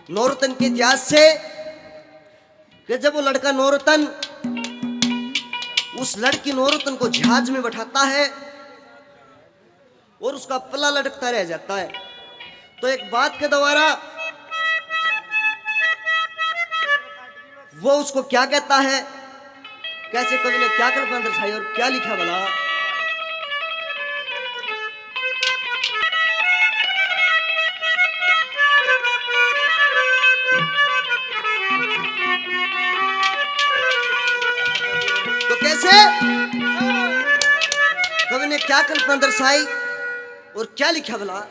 नौरतन के इतिहास से कि जब वो लड़का नौरतन उस लड़की नौरतन को जहाज में बैठाता है और उसका पल्ला लटकता रह जाता है, तो एक बात के द्वारा वो उसको क्या कहता है, कैसे कवि ने क्या कल्पना दर्शाई और क्या लिखा भला। तो कैसे कवि ने क्या कल्पना दर्शाई और क्या लिखा भला।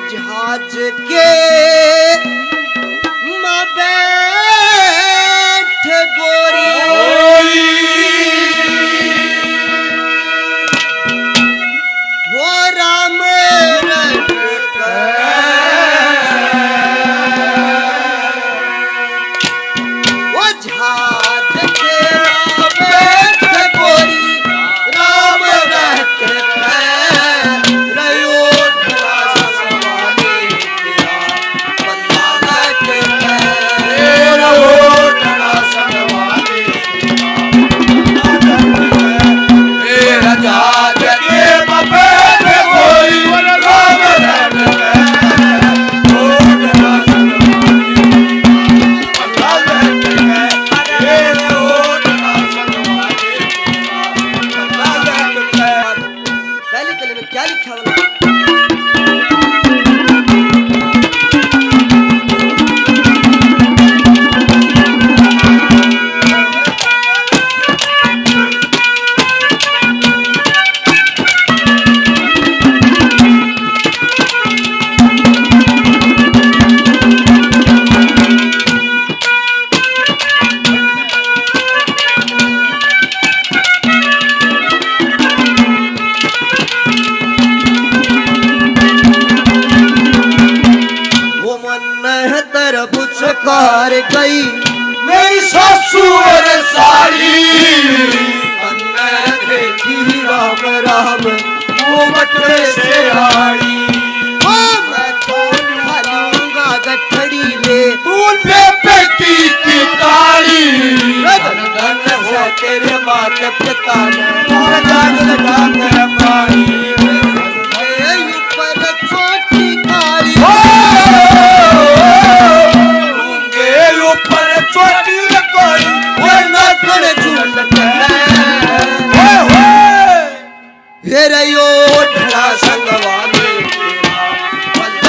जहाज के मां बैठ गोरी वो राम रट वो जहाज के मां बैठ गोरी राम रट क्या लिखा वाला। पुचकार गई मेरी सासू और साली देखी राम राम वो मटरे से आड़ी मैं तो खालूंगा गठड़ी ले तू ले बेटी की ताड़ी धन हो तेरे मात पिता ने जान लगा कर पानी ऊपर छोटी काली छोटी कोई वो नकल झूलत हे रयो ढड़ा संगवाने तेरा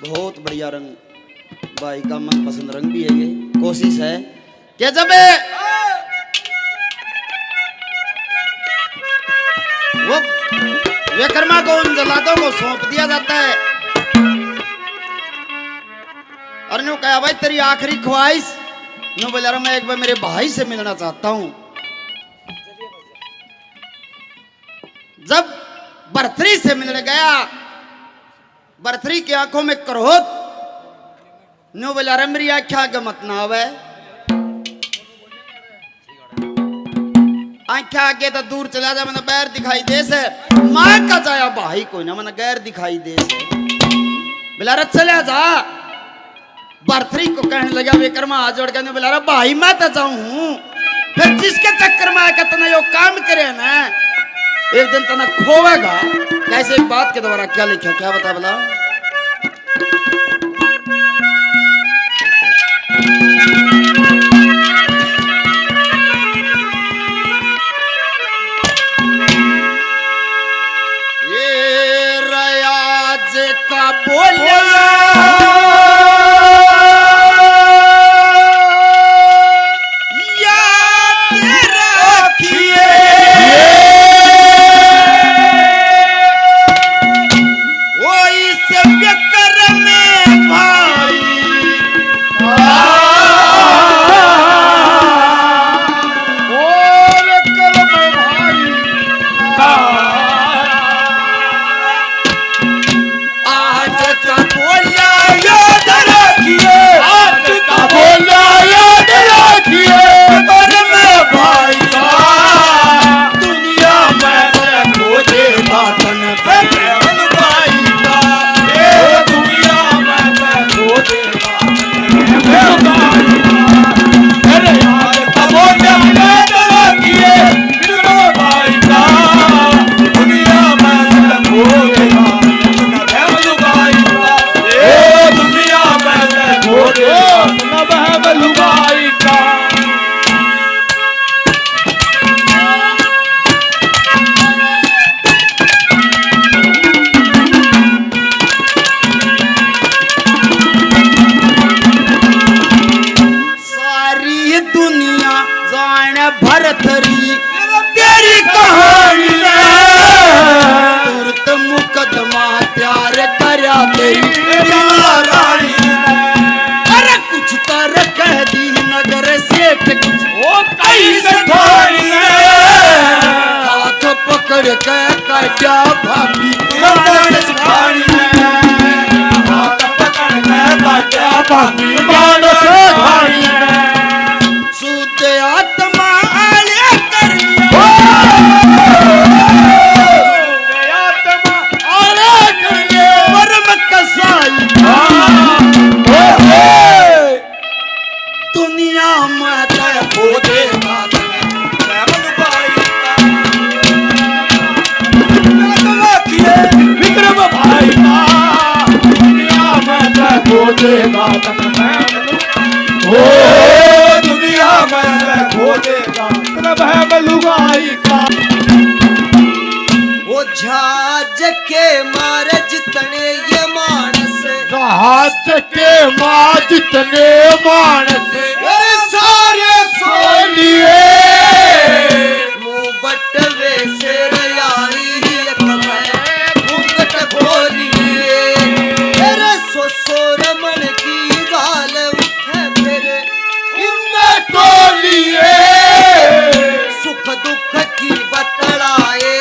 बहुत बढ़िया रंग, भाई का मन पसंद रंग भी है ये। कोशिश है कि जब वो विक्रमा को उन जल्लादों को सौंप दिया जाता है और न्यू कहा भाई तेरी आखिरी ख्वाहिश। न्यू बोला मैं एक बार मेरे भाई से मिलना चाहता हूं। जब बर्तरी से मिलने गया बर्थरी की आंखों में क्रोध नो बोला रमरी आख्या गमत ना आवे आख्या आगे तो दूर चला जा मैंने बैर दिखाई दे से मां का जाया भाई कोई ना मैंने गैर दिखाई दे से बिलारा चला जा बर्थरी को कहने लगा विक्रमा हाथ जोड़ के बिलारा भाई मैं तो जाऊं फिर जिसके चक्कर में आकर तना यो काम करे ना एक दिन तना खोवेगा कैसे बात के द्वारा क्या लिखा क्या बता बोला ये रयाज का बोला भरथरी तेरी कहानी तुरत मुकदमा तैयार करा तेरी रानी अरे कुछ तर कह दी नगर सेठ कुछ ओ कैसे ठानी हाथ पकड़ के कर क्या भाभी हाथ पकड़ के कर क्या भाभी मानस ठानी शुद्ध आत्मा दुनिया में खो देगा विक्रम भाई का दुनिया में खो देगा ओ दुनिया में खो देगा है बलुगाई का वो झाज के मारे जितने ये मानस झाज के मार जितने मानस सारे सो लिए मुंह बटवे से रयाई घूंघट खोलिए तेरे सो रमन की गाल उठे मेरे इनमें टोलिए सुख दुख की बतलाए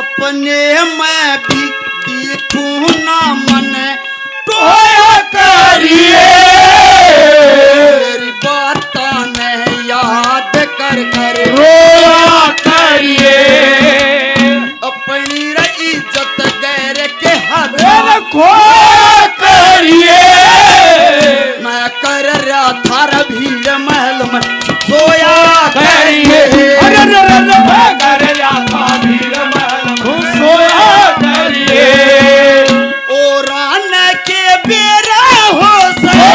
अपने मैं भी देखूं ना मन टोया करिए, मेरी बातों ने याद कर कर रोया करिए, अपनी इज्जत गैर के हाथ खोया करिए, मैं कर रहा था भीड़ महल में सोया करिए, कर रहा था भीड़ महल में सोया करिए, और आने के बेरा हो सके,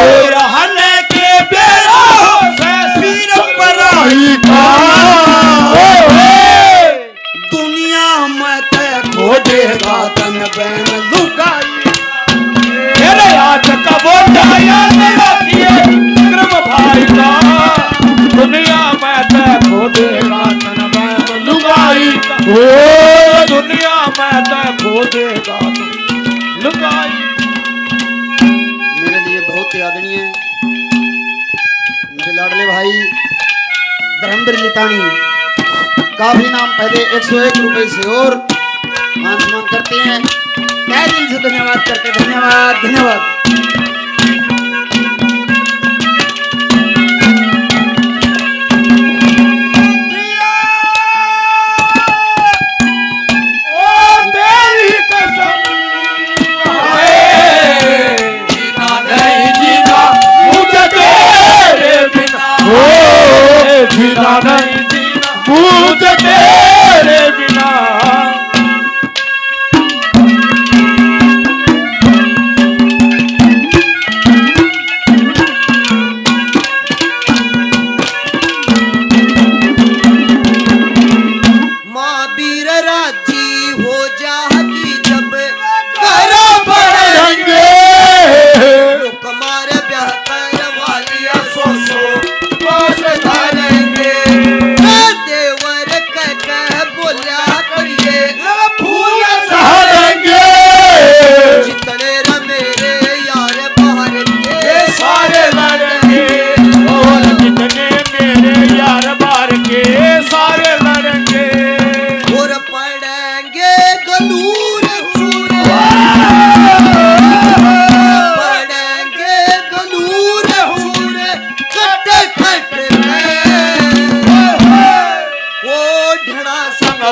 और आने के बेरा हो सके पीर पराई का दुनिया में ते खोजेगा तन बहन लुकाई, मेरे आज का बोला याद रखिए विक्रम भाई का, दुनिया में ते खोजेगा तन बहन लुकाई, ओ दुनिया में ते खोजेगा लुकाई। मेरे लिए बहुत ही आदरणीय मेरे लाडले भाई धर्मवीर लितानी, काफी नाम पहले 101 रुपए से और मान सम्मान करते हैं, तहे दिल से धन्यवाद करते, धन्यवाद धन्यवाद। जीना नहीं जीना मुझे तेरे बिना, माँ वीर राजी हो जागी जब करा बढ़ेंगे, कुमार ब्याह कर वालिया सो धरेंगे, देवर कह बोला करिए फूल धरेंगे, जितने मेरे यार बाहर के सारे लड़ेंगे, और जितने मेरे यार बाहर के सारे लड़ेंगे, और पड़ेंगे गलूर चूरे, पड़ेंगे गलूर चूरे कट कट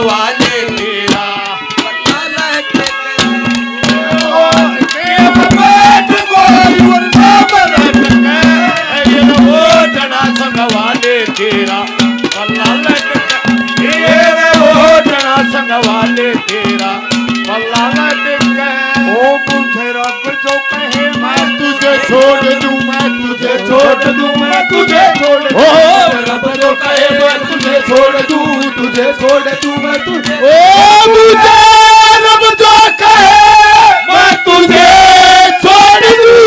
वाले तेरा पता लगे, वो जना संग वाले तेरा पल्ला लटके, वो जना संग वाले तेरा पल्ला लटके, ओ मुझे रब जो कहे मैं तुझे छोड़ दूं, मैं तुझे छोड़ दूं, मैं तुझे छोड़, ओ रब जो कहे मैं तुझे छोड़ दूं, तुझे छोड़ दूं मैं तुझे, ओ मुझे रब जो कहे मैं तुझे छोड़ दूं,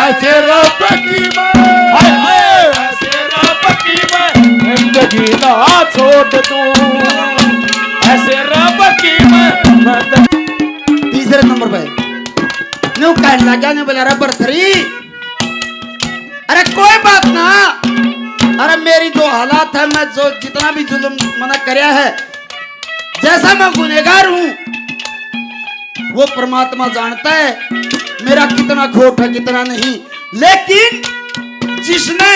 ऐसे रब की मैं, ऐसे रब की मैं जिंदगी ना छोड़ दूं, ऐसे रब की मैं। तीसरे नंबर पे न्यू कहने लगा, नहीं बोला रबर थरी, अरे कोई बात ना, अरे मेरी जो हालात है, मैं जो जितना भी जुल्म मना करया है, जैसा मैं गुनहगार हूं वो परमात्मा जानता है, मेरा कितना खोट है कितना नहीं, लेकिन जिसने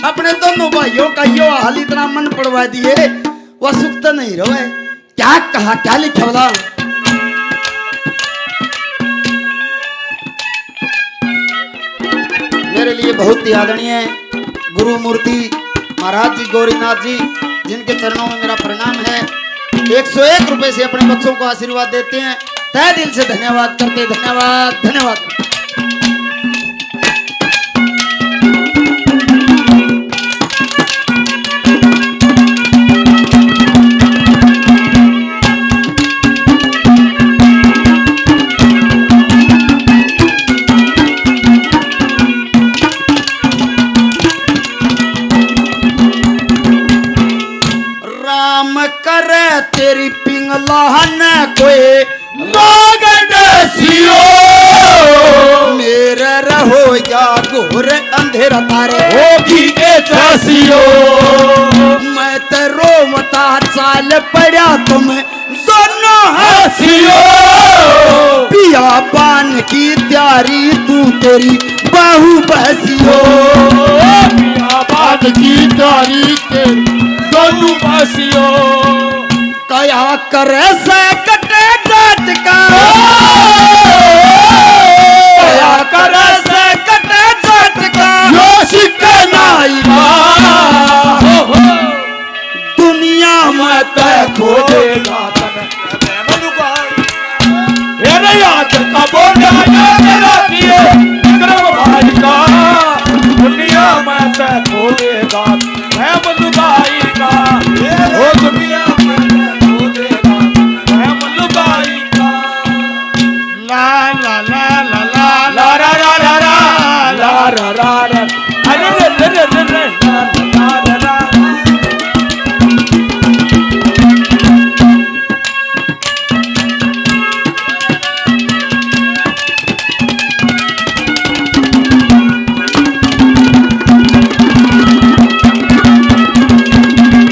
अपने दोनों भाइयों का यो हाल इतना मन पड़वा दिए, वह सुख तो नहीं रहे, क्या कहा क्या लिखा बता। मेरे लिए बहुत ही आदरणीय गुरु मूर्ति महाराज जी गौरीनाथ जी, जिनके चरणों में मेरा प्रणाम है, 101 रुपए से अपने बच्चों को आशीर्वाद देते हैं, तहे दिल से धन्यवाद करते, धन्यवाद धन्यवाद। तेरी पिंगला न कोई रोग डसियो, मेरे रहो याद घोर अंधेरा तारे होगी के चासियो मैं तेरो मता चाल पड़ा तुम दोनों हसियो पिया बान की तैयारी तू तेरी बाहू बहसियो बात की तारी तेरी दोनों बसियो कया करे से कटे जाट का कया करे से कटे जाट का यो सिकनाई दुनिया में तय खो देगा मेरे याद का बोला मेरा किए विक्रम भाई का दुनिया में तय खो देगा मैं मलुबाई का वो दुनिया में तय खो देगा मैं मलुबाई का ला ला ला ला ला ला ला ला ला ला ला ला ला अरे रे रे रे रे रे ला ला ला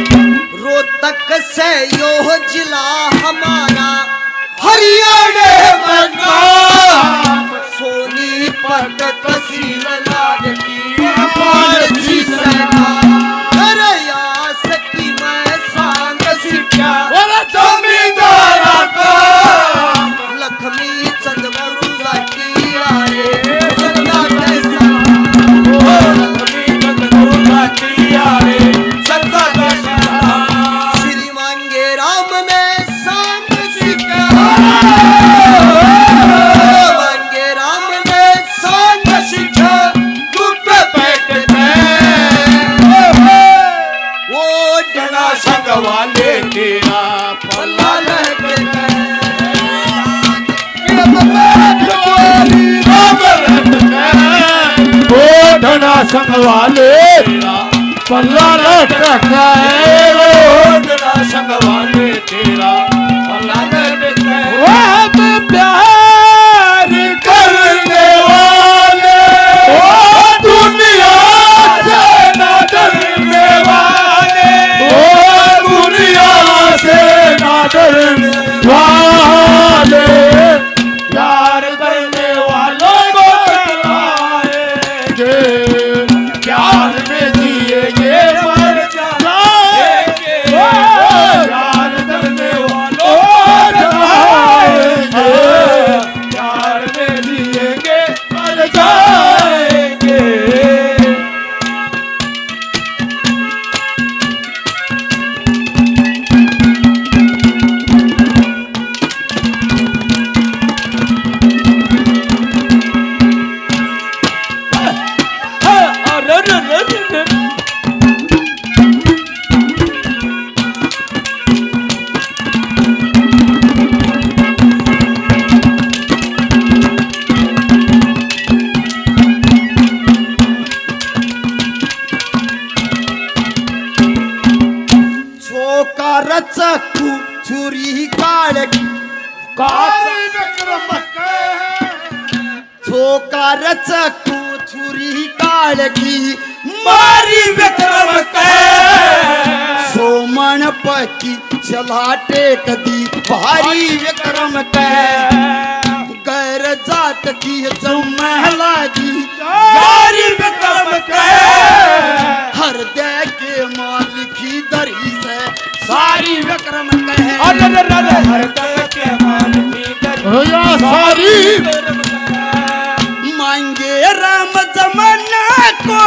रोहतक से यो जिला हमारा हरियाणा में नाम सोनीपत तहसील लागती पारसी सरकार अरे यास की मैं सांग सिक्का जमींदारा का लक्ष्मी चंद बरुआ की आए सदा कैसा श्री मांगे राम में सांग सिक्का मांगे राम में सांग सिक्का टूट बैठ वो डना संग वाले तेरा पल्ला लहके धना संग वाले तेरा पल्ला लटका है धना संग वाले तेरा पल्ला लटका है प्यार करने वाले ओ दुनिया से ना डरने वाले ओ दुनिया से ना डरने वाले प्यार करने वालों को चलाएंगे प्यार में जिएंगे मर जाएंगे प्यार करने वालों को चलाएंगे प्यार में जिएंगे मर जाएंगे छोका रचकू छुरी काड़की छोका रचकू छुरी काड़की मारी विक्रम के सोमन पकी चला टेक दी भारी विक्रम के गैर जात की महला की यारी विक्रम के हृदय के मालिकी दरी से सारी विक्रम कहे अरे हृदय के मालिकी दरी सारी मांगे राम जमाना को